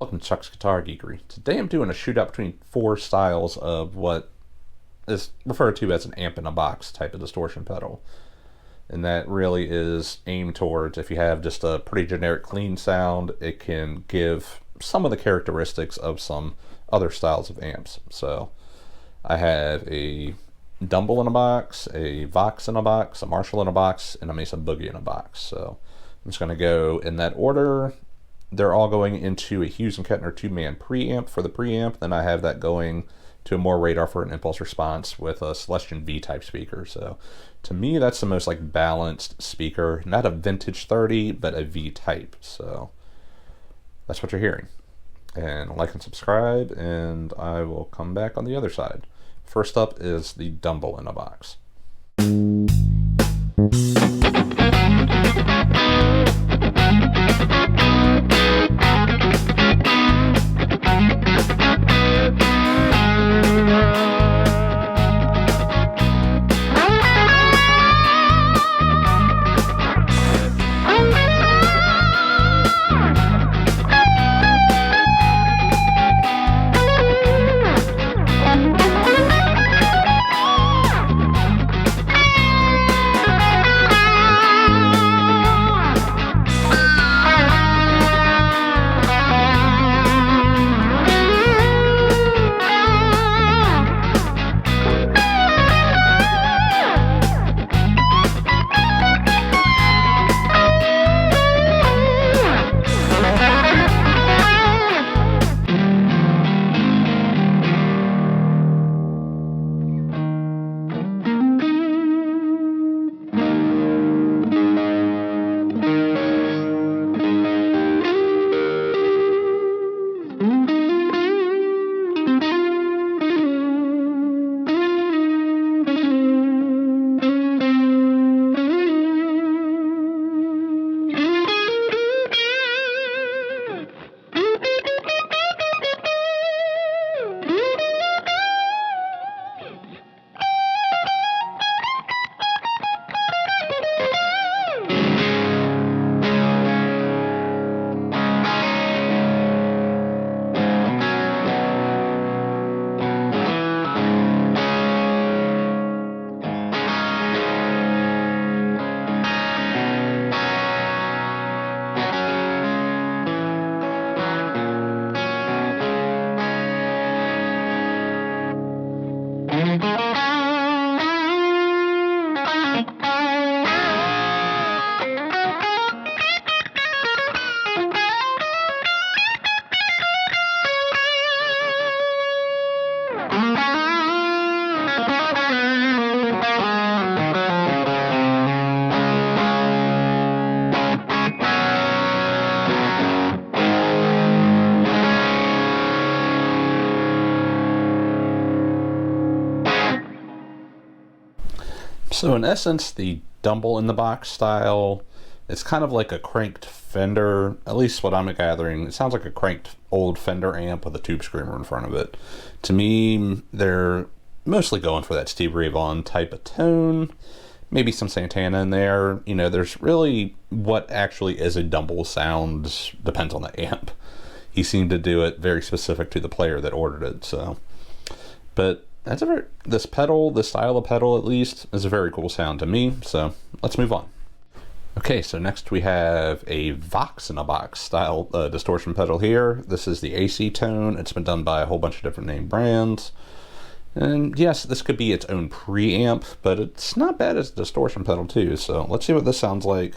Welcome to Chuck's Guitar Geekery. Today I'm doing a shootout between four styles of what is referred to as an amp in a box type of distortion pedal. And that really is aimed towards, if you have just a pretty generic clean sound, it can give some of the characteristics of some other styles of amps. So I have a Dumble in a box, a Vox in a box, a Marshall in a box, and a Mesa Boogie in a box. So I'm just going to go in that order. They're all going into a Hughes and Kettner 2-man preamp for the preamp. Then I have that going to a more radar for an impulse response with a Celestion V-type speaker. So to me, that's the most like balanced speaker. Not a vintage 30, but a V-type. So that's what you're hearing. And like and subscribe, and I will come back on the other side. First up is the Dumble in a box. So in essence, the Dumble in the box style, it's kind of like a cranked Fender, at least what I'm gathering. It sounds like a cranked old Fender amp with a tube screamer in front of it. To me, they're mostly going for that Steve Ray Vaughan type of tone, maybe some Santana in there. You know, there's really what actually is a Dumble sound depends on the amp. He seemed to do it very specific to the player that ordered it, so. But this pedal, this style of pedal at least, is a very cool sound to me, so let's move on. Okay, so next we have a Vox in a box style distortion pedal here. This is the AC tone. It's been done by a whole bunch of different name brands. And yes, this could be its own preamp, but it's not bad as a distortion pedal too, so let's see what this sounds like.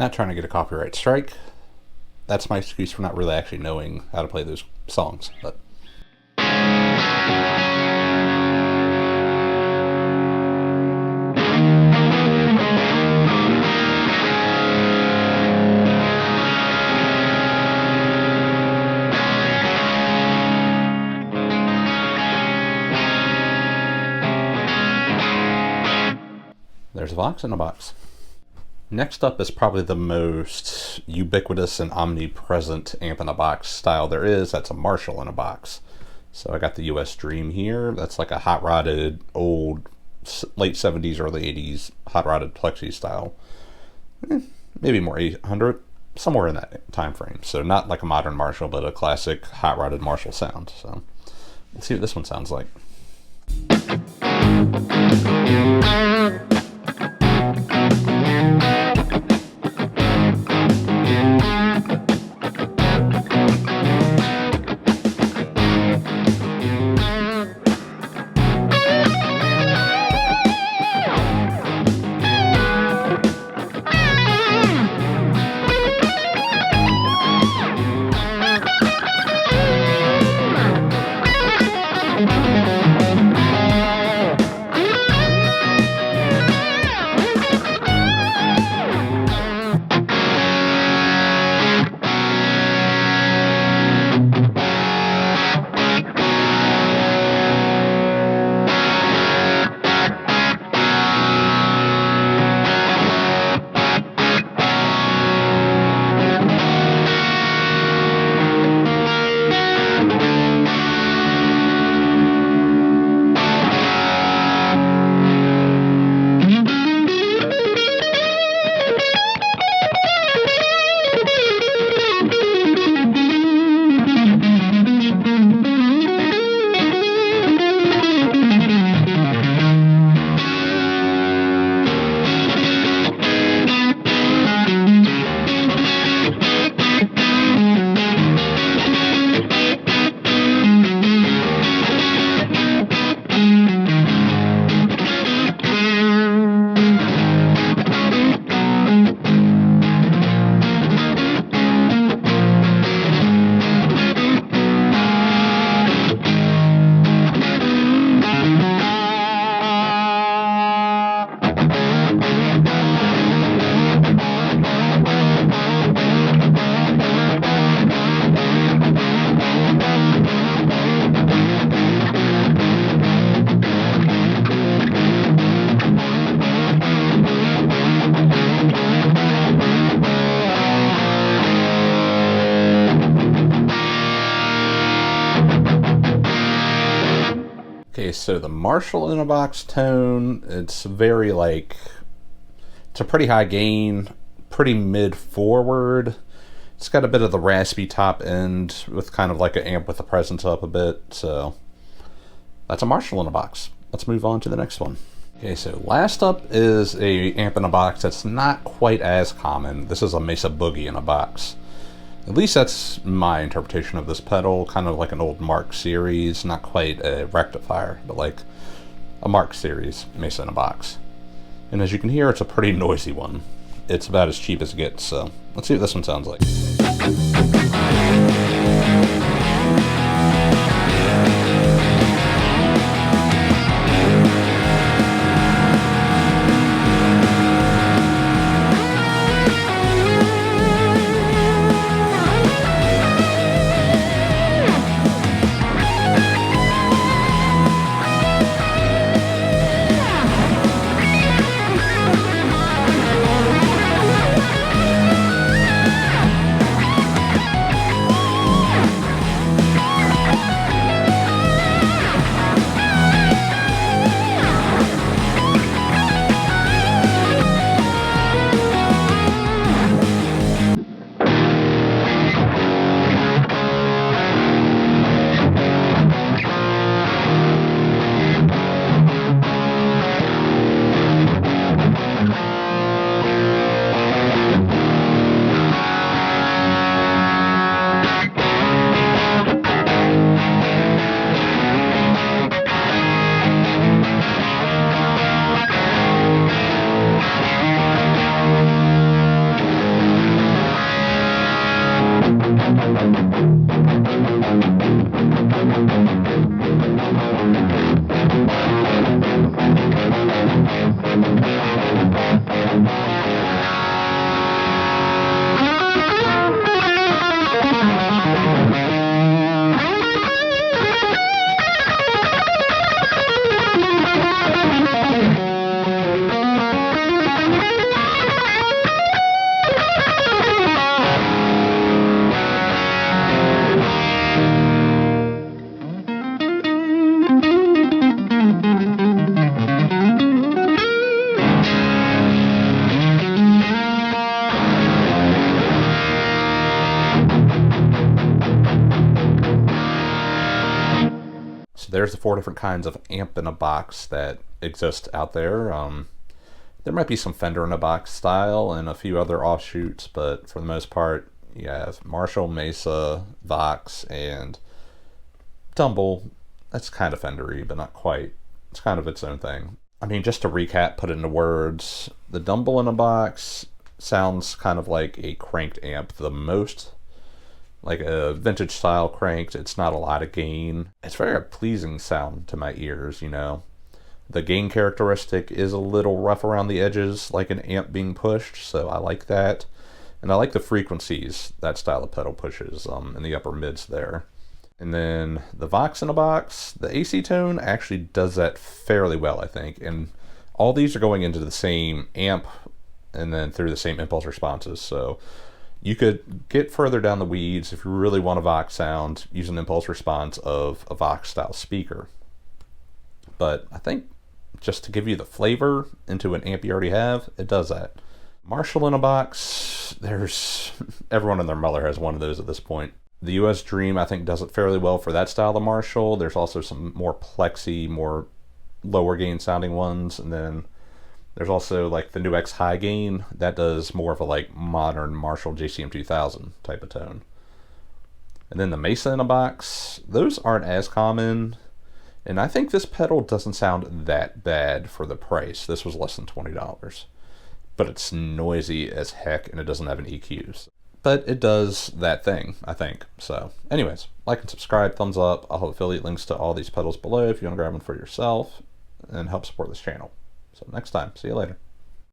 Not trying to get a copyright strike. That's my excuse for not really actually knowing how to play those songs. But there's a Vox in a box. Next up is probably the most ubiquitous and omnipresent amp in a box style there is. That's a Marshall in a box. So I got the US Dream here. That's like a hot rodded old late 70s, early 80s hot rodded plexi style. Maybe more 800, somewhere in that time frame. So not like a modern Marshall, but a classic hot rodded Marshall sound. So let's see what this one sounds like. Okay, so the Marshall in a box tone, it's very like, it's a pretty high gain, pretty mid forward. It's got a bit of the raspy top end with kind of like an amp with the presence up a bit. So that's a Marshall in a box. Let's move on to the next one. Okay, so last up is a amp in a box that's not quite as common. This is a Mesa Boogie in a box. At least that's my interpretation of this pedal, kind of like an old Mark series, not quite a rectifier, but like a Mark series Mesa in a box. And as you can hear, it's a pretty noisy one. It's about as cheap as it gets, so let's see what this one sounds like. there's the 4 different kinds of amp in a box that exist out there. There might be some Fender in a box style and a few other offshoots, but for the most part, you have Marshall, Mesa, Vox, and Dumble. That's kind of Fender-y, but not quite. It's kind of its own thing. I mean, just to recap, put it into words, the Dumble in a box sounds kind of like a cranked amp the most. Like a vintage style cranked. It's not a lot of gain. It's very a pleasing sound to my ears, you know. The gain characteristic is a little rough around the edges, like an amp being pushed, so I like that. And I like the frequencies that style of pedal pushes in the upper mids there. And then the Vox in a box, the AC tone actually does that fairly well, I think. And all these are going into the same amp and then through the same impulse responses. So you could get further down the weeds if you really want a Vox sound, use an impulse response of a Vox style speaker. But I think just to give you the flavor into an amp you already have, it does that. Marshall in a box, there's everyone and their mother has one of those at this point. The US Dream, I think, does it fairly well for that style of Marshall. There's also some more plexy, more lower gain sounding ones. And then there's also like the new X High Gain. That does more of a like modern Marshall JCM 2000 type of tone. And then the Mesa in a box, those aren't as common. And I think this pedal doesn't sound that bad for the price. This was less than $20. But it's noisy as heck and it doesn't have an EQs. But it does that thing, I think. So anyways, like and subscribe, thumbs up. I'll have affiliate links to all these pedals below if you want to grab one for yourself and help support this channel. So next time, see you later.